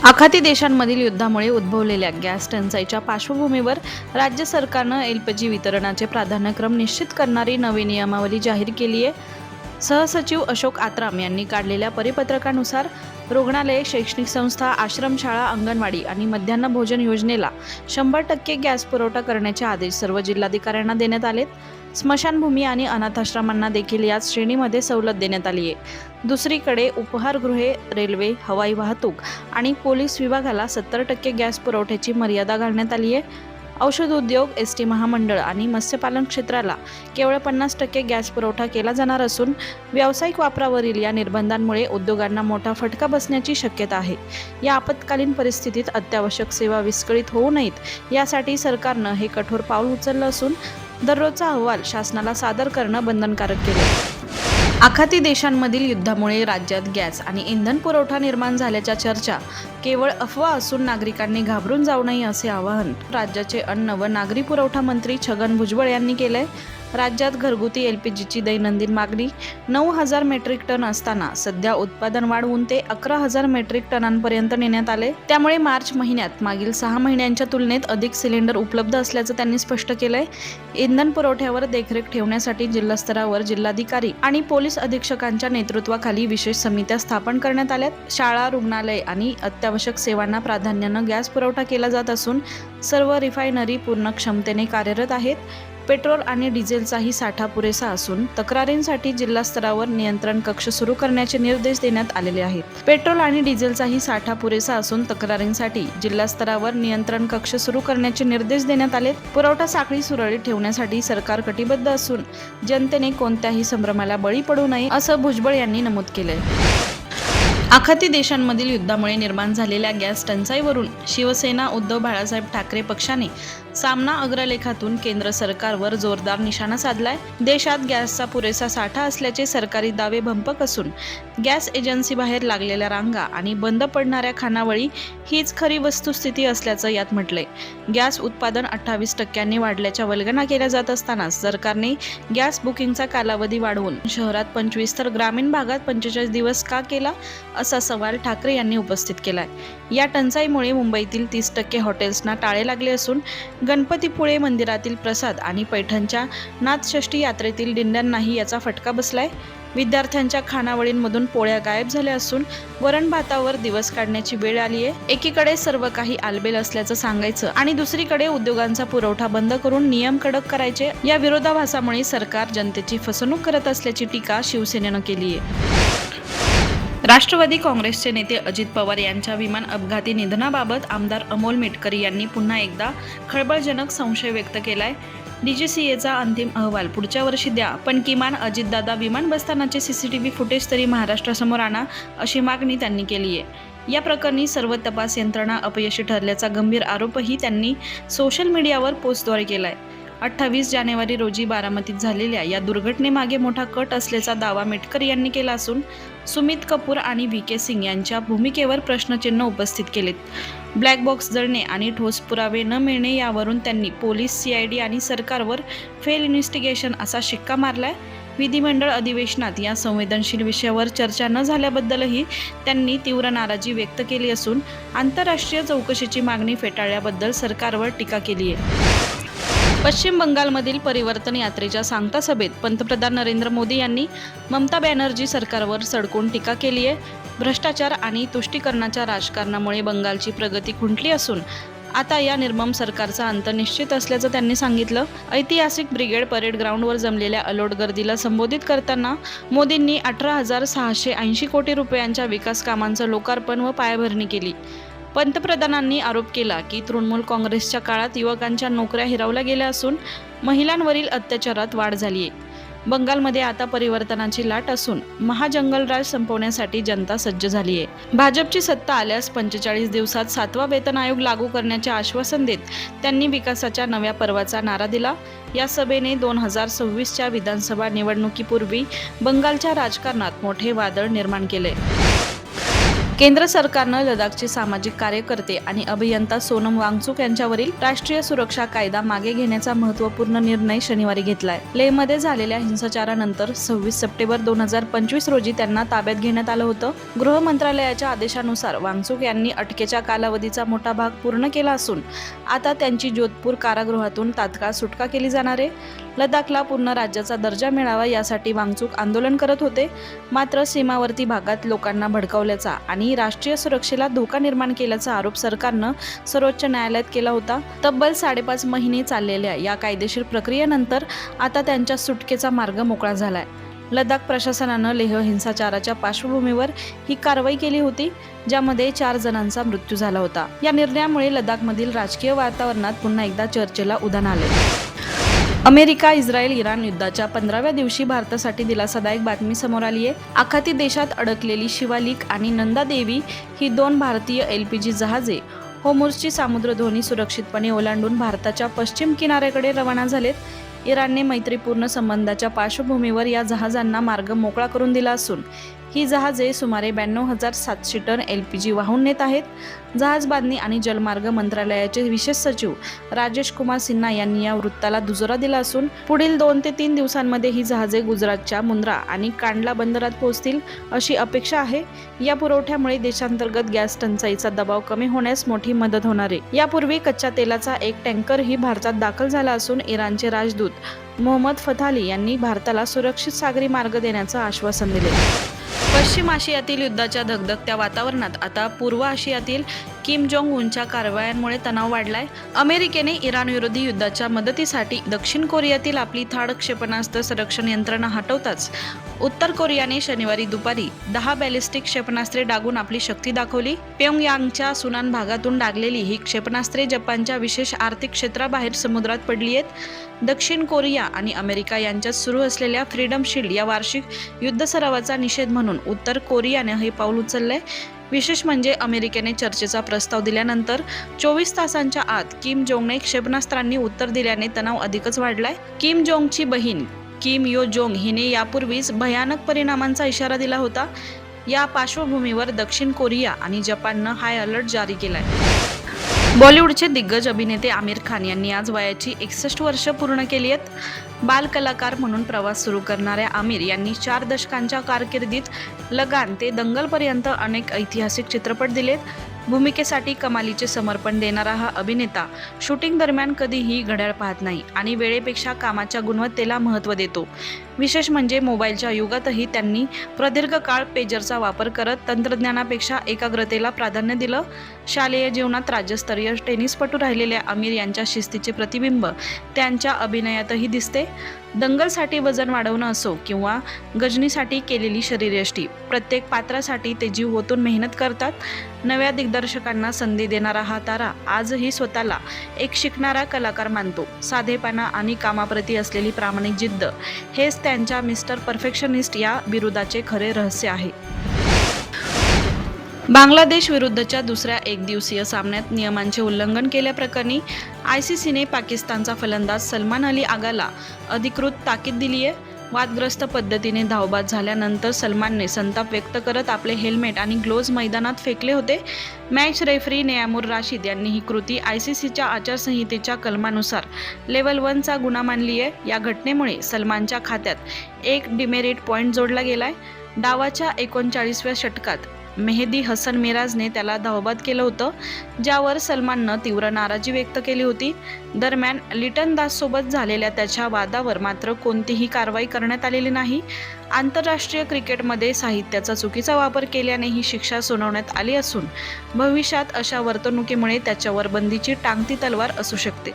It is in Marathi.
आखाती देशांमधील युद्धामुळे उद्भवलेल्या गॅस टंचाईच्या पार्श्वभूमीवर राज्य सरकारनं एलपीजी वितरणाचे प्राधान्यक्रम निश्चित करणारी नवी नियमावली जाहीर केली आहे. सहसचिव अशोक आत्राम यांनी काढलेल्या परिपत्रकानुसार रुग्णालये, शैक्षणिक संस्था, आश्रमशाळा, अंगणवाडी आणि मध्यान्ह भोजन योजनेला 100% गॅस पुरवठा करण्याचे आदेश सर्व जिल्हाधिकाऱ्यांना देण्यात आलेत. स्मशानभूमी आणि अनाथाश्रमांना देखील याच श्रेणीमध्ये सवलत देण्यात आली आहे. दुसरीकडे उपहारगृहे, रेल्वे, हवाई वाहतूक आणि पोलीस विभागाला 70% गॅस पुरवठ्याची मर्यादा घालण्यात आली आहे. औषध उद्योग, एसटी महामंडळ आणि मत्स्यपालन क्षेत्राला केवळ 50% गॅस पुरवठा केला जाणार असून व्यावसायिक वापरावरील या निर्बंधांमुळे उद्योगांना मोठा फटका बसण्याची शक्यता आहे. या आपत्कालीन परिस्थितीत अत्यावश्यक सेवा विस्कळीत होऊ नयेत यासाठी सरकारनं हे कठोर पाऊल उचललं असून दररोजचा अहवाल शासनाला सादर करणं बंधनकारक केलं. आखाती देशांमधील युद्धामुळे राज्यात गॅस आणि इंधन पुरवठा निर्माण झाल्याच्या चर्चा केवळ अफवा असून नागरिकांनी घाबरून जाऊ नये असे आवाहन राज्याचे अन्न व नागरी पुरवठा मंत्री छगन भुजबळ यांनी केलंय. राज्यात घरगुती एलपीजीची दैनंदिन मागणी 9,000 मेट्रिक टन असताना सध्या उत्पादन वाढवून ते 11,000 मेट्रिक टनांपर्यंत नेण्यात आले. त्यामुळे मार्च महिन्यात मागील 6 महिन्यांच्या तुलनेत अधिक सिलेंडर उपलब्ध असल्याचं त्यांनी स्पष्ट केलंय. इंधन पुरवठ्यावर देखरेख ठेवण्यासाठी जिल्हास्तरावर जिल्हाधिकारी आणि पोलीस अधीक्षकांच्या नेतृत्वाखाली विशेष समित्या स्थापन करण्यात आल्यात. शाळा, रुग्णालय आणि अत्यावश्यक सेवांना प्राधान्यानं गॅस पुरवठा केला जात असून सर्व रिफायनरी पूर्ण क्षमतेने कार्यरत आहेत. पेट्रोल आणि डिझेलचाही साठा पुरेसा असून तक्रारींसाठी जिल्हास्तरावर नियंत्रण कक्ष सुरू करण्याचे निर्देश देण्यात आलेले आहेत. पेट्रोल आणि डिझेलचाही साठा पुरेसा असून तक्रारींसाठी जिल्हास्तरावर नियंत्रण कक्ष सुरू करण्याचे निर्देश देण्यात आलेत. पुरवठा साखळी सुरळीत ठेवण्यासाठी सरकार कटिबद्ध असून जनतेने कोणत्याही संभ्रमाला बळी पडू नये असं भुजबळ यांनी नमूद केलंय. आखाती देशांमधील युद्धामुळे निर्माण झालेल्या गॅस टंचाईवरून शिवसेना उद्धव बाळासाहेब ठाकरे पक्षाने सामना अग्रलेखातून केंद्र सरकारवर जोरदार निशाणा साधलाय. देशात गॅसचा पुरेसा साठा असल्याचे सरकारी दावे भंपक असून गॅस एजन्सीबाहेर लागलेल्या रांगा आणि बंद पडणाऱ्या खानावळी हीच खरी वस्तुस्थिती असल्याचं यात म्हटलंय. गॅस उत्पादन 28% वाढल्याच्या वल्गना केल्या जात असताना सरकारने गॅस बुकिंगचा कालावधी वाढवून शहरात 25 तर ग्रामीण भागात 45 दिवस का केला असा सवाल ठाकरे यांनी उपस्थित केलाय. या टंचाईमुळे मुंबईतील 30% हॉटेल्सना टाळे लागले असून गणपतीपुळे मंदिरातील प्रसाद आणि पैठणच्या नाथषष्ठी यात्रेतील दिंड्यांनाही याचा फटका बसलाय. विद्यार्थ्यांच्या खानावळींमधून पोळ्या गायब झाल्या असून वरण भातावर दिवस काढण्याची वेळ आली आहे. एकीकडे सर्व काही आलबेल असल्याचं सांगायचं आणि दुसरीकडे उद्योगांचा पुरवठा बंद करून नियम कडक करायचे. या विरोधाभासामुळे सरकार जनतेची फसवणूक करत असल्याची टीका शिवसेनेनं केली आहे. राष्ट्रवादी काँग्रेसचे नेते अजित पवार यांच्या विमान अपघाती निधनाबाबत आमदार अमोल मेटकरी यांनी पुन्हा एकदा खळबळजनक संशय व्यक्त केलाय. डीजीसीएचा अंतिम अहवाल पुढच्या वर्षी द्या, पण किमान अजितदादा विमान बसतानाचे सीसीटीव्ही फुटेज तरी महाराष्ट्रासमोर आणा अशी मागणी त्यांनी केली आहे. या प्रकरणी सर्व तपास यंत्रणा अपयशी ठरल्याचा गंभीर आरोपही त्यांनी सोशल मीडियावर पोस्टद्वारे केलाय. 28 जानेवारी रोजी बारामतीत झालेल्या या दुर्घटनेमागे मोठा कट असल्याचा दावा मेटकरी यांनी केला असून सुमित कपूर आणि व्ही.के. सिंग यांच्या भूमिकेवर प्रश्नचिन्ह उपस्थित केलेत. ब्लॅक बॉक्स जळणे आणि ठोस पुरावे न मिळणे यावरून त्यांनी पोलीस, सीआयडी आणि सरकारवर फेल इन्व्हेस्टिगेशन असा शिक्का मारलाय. विधिमंडळ अधिवेशनात या संवेदनशील विषयावर चर्चा न झाल्याबद्दलही त्यांनी तीव्र नाराजी व्यक्त केली असून आंतरराष्ट्रीय चौकशीची मागणी फेटाळल्याबद्दल सरकारवर टीका केली आहे. पश्चिम बंगालमधील परिवर्तन यात्रेच्या सांगता सभेत पंतप्रधान नरेंद्र मोदी यांनी ममता बॅनर्जी सरकारवर सडकून टीका केली आहे. भ्रष्टाचार आणि तुष्टीकरणाच्या राजकारणामुळे बंगालची प्रगती खुंटली असून आता या निर्मम सरकारचा अंत निश्चित असल्याचं त्यांनी सांगितलं. ऐतिहासिक ब्रिगेड परेड ग्राउंडवर जमलेल्या अलोट गर्दीला संबोधित करताना मोदींनी 18,680 कोटी रुपयांच्या विकास कामांचं लोकार्पण व पायाभरणी केली. पंतप्रधानांनी आरोप केला की तृणमूल काँग्रेसच्या काळात युवकांच्या नोकऱ्या हिरावल्या गेल्या असून महिलांवरील अत्याचारात वाढ झाली आहे. बंगालमध्ये आता परिवर्तनाची लाट असून महाजंगलराज संपवण्यासाठी जनता सज्ज झाली आहे. भाजपची सत्ता आल्यास 45 दिवसात 7वा वेतन आयोग लागू करण्याचे आश्वासन देत त्यांनी विकासाच्या नव्या पर्वाचा नारा दिला. या सभेने 2026च्या विधानसभा निवडणुकीपूर्वी बंगालच्या राजकारणात मोठे वादळ निर्माण केले. केंद्र सरकारनं लडाखचे सामाजिक कार्यकर्ते आणि अभियंता सोनम वांगचुक यांच्यावरील राष्ट्रीय सुरक्षा कायदा मागे घेण्याचा महत्त्वपूर्ण निर्णय शनिवारी घेतलाय. लेहमध्ये झालेल्या हिंसाचारानंतर 26 सप्टेंबर 2025 रोजी त्यांना ताब्यात घेण्यात आलं होतं. गृह मंत्रालयाच्या आदेशानुसार वांगचुक यांनी अटकेच्या कालावधीचा मोठा भाग पूर्ण केला असून आता त्यांची जोधपूर कारागृहातून तात्काळ सुटका केली जाणार आहे. लडाखला पूर्ण राज्याचा दर्जा मिळावा यासाठी वांगचुक आंदोलन करत होते. मात्र सीमावर्ती भागात लोकांना भडकवल्याचा आणि राष्ट्रीय सुरक्षेला धोका निर्माण केल्याचा आरोप सरकारनं सर्वोच्च न्यायालयात केला होता. तब्बल 5.5 महिने चाललेल्या या कायदेशीर प्रक्रियेनंतर आता त्यांच्या सुटकेचा मार्ग मोकळा झालाय. लडाख प्रशासनानं लेह हिंसाचाराच्या पार्श्वभूमीवर ही कारवाई केली होती, ज्यामध्ये 4 जणांचा मृत्यू झाला होता. या निर्णयामुळे लडाखमधील राजकीय वातावरणात पुन्हा एकदा चर्चेला उधाण आले. अमेरिका, इस्रायल, इराण युद्धाच्या 15व्या दिवशी भारतासाठी दिलासादायक बातमी समोर आली आहे. आखाती देशात अडकलेली शिवालिक आणि नंदा देवी ही 2 भारतीय LPG जहाजे होर्मुझची सामुद्रधुनी सुरक्षितपणे ओलांडून भारताच्या पश्चिम किनाऱ्याकडे रवाना झालेत. इराणने मैत्रीपूर्ण संबंधाच्या पार्श्वभूमीवर या जहाजांना मार्ग मोकळा करून दिला असून ही जहाजे सुमारे 92,700 टन LPG वाहून नेत आहेत. जहाज बांधणी आणि जलमार्ग मंत्रालयाचे विशेष सचिव राजेश कुमार सिन्हा यांनी या वृत्ताला दुजोरा दिला असून पुढील 2 ते 3 दिवसांमध्ये ही जहाजे गुजरातच्या मुंद्रा आणि कांडला बंदरात पोहोचतील अशी अपेक्षा आहे. या पुरवठ्यामुळे देशांतर्गत गॅस टंचाईचा दबाव कमी होण्यास मोठी मदत होणार आहे. यापूर्वी कच्च्या तेलाचा एक टँकरही भारतात दाखल झाला असून इराणचे राजदूत मोहम्मद फताली यांनी भारताला सुरक्षित सागरी मार्ग देण्याचं आश्वासन दिले. पश्चिम आशियातील युद्धाच्या धगधगत्या वातावरणात आता पूर्व आशियातील किम जोंग उनच्या कारवायांमुळे तणाव वाढलाय. अमेरिकेने इराणविरोधी युद्धाच्या मदतीसाठी दक्षिण कोरियातील आपली थाड क्षेपणास्त्र संरक्षण यंत्रणा हटवताच उत्तर कोरियाने शनिवारी दुपारी 10 बॅलिस्टिक क्षेपणास्त्रे डागून आपली शक्ती दाखवली. प्योंगयांगच्या सुनान भागातून डागलेली ही क्षेपणास्त्रे जपानच्या विशेष आर्थिक क्षेत्राबाहेर समुद्रात पडली आहेत. दक्षिण कोरिया आणि अमेरिका यांच्यात सुरू असलेल्या फ्रीडम शील्ड या वार्षिक युद्ध सरावाचा निषेध म्हणून उत्तर कोरियाने हे पाऊल उचललंय. विशेष म्हणजे अमेरिकेने चर्चेचा प्रस्ताव दिल्यानंतर 24 तासांच्या आत किम जोंगने क्षेपणास्त्रांनी उत्तर दिल्याने तणाव अधिकच वाढलाय. किम जोंगची बहीण किम यो जोंग हिने यापूर्वीच भयानक परिणामांचा इशारा दिला होता. या पार्श्वभूमीवर दक्षिण कोरिया आणि जपाननं हाय अलर्ट जारी केलाय. बॉलिवूडचे दिग्गज अभिनेते आमिर खान यांनी आज वयाची 61 वर्ष पूर्ण केली आहेत. बाल कलाकार म्हणून प्रवास सुरू करणाऱ्या आमिर यांनी 4 दशकांच्या कारकिर्दीत लगान ते दंगलपर्यंत अनेक ऐतिहासिक चित्रपट दिलेत. भूमिकेसाठी कमालीचे समर्पण देणारा हा अभिनेता शूटिंग दरम्यान कधीही घड्याळ पाहत नाही आणि वेळेपेक्षा कामाच्या गुणवत्तेला महत्त्व देतो. विशेष म्हणजे मोबाईलच्या युगातही त्यांनी प्रदीर्घ काळ पेजरचा वापर करत तंत्रज्ञानापेक्षा एकाग्रतेला प्राधान्य दिलं. शालेय जीवनात राज्यस्तरीय टेनिसपटू राहिलेल्या आमिर यांच्या शिस्तीचे प्रतिबिंब त्यांच्या अभिनयातही दिसते. दंगलसाठी वजन वाढवणं असो किंवा गजनीसाठी केलेली शरीरयष्टी, प्रत्येक पात्रासाठी ते जीव ओतून मेहनत करतात. नव्या दिग्दर्शकांना संधी देणारा हा तारा आजही स्वतःला एक शिकणारा कलाकार मानतो. साधेपणा आणि कामाप्रती असलेली प्रामाणिक जिद्द हेच त्यांच्या मिस्टर परफेक्शनिस्ट या बिरुदाचे खरे रहस्य आहे. बांगलादेश विरुद्धच्या दुसऱ्या एकदिवसीय सामन्यात नियमांचे उल्लंघन केल्याप्रकरणी ICCने पाकिस्तानचा फलंदाज सलमान अली आगाला अधिकृत ताकीद दिली आहे. वादग्रस्त पद्धतीने धावबाद झाल्यानंतर सलमानने संताप व्यक्त करत आपले हेल्मेट आणि ग्लोव्ज मैदानात फेकले होते. मॅच रेफरी नेयामुर राशीद यांनी ही कृती ICCच्या आचारसंहितेच्या कलमानुसार लेव्हल 1चा गुन्हा मानली आहे. या घटनेमुळे सलमानच्या खात्यात एक डिमेरिट पॉईंट जोडला गेलाय. डावाच्या 39व्या षटकात मेहदी हसन मिराजने त्याला धावबाद केलं होतं, ज्यावर सलमाननं तीव्र नाराजी व्यक्त केली होती. दरम्यान लिटन दाससोबत झालेल्या त्याच्या वादावर मात्र कोणतीही कारवाई करण्यात आलेली नाही. आंतरराष्ट्रीय क्रिकेटमध्ये साहित्याचा चुकीचा वापर केल्याने ही शिक्षा सुनावण्यात आली असून भविष्यात अशा वर्तणुकीमुळे त्याच्यावर बंदीची टांगती तलवार असू शकते.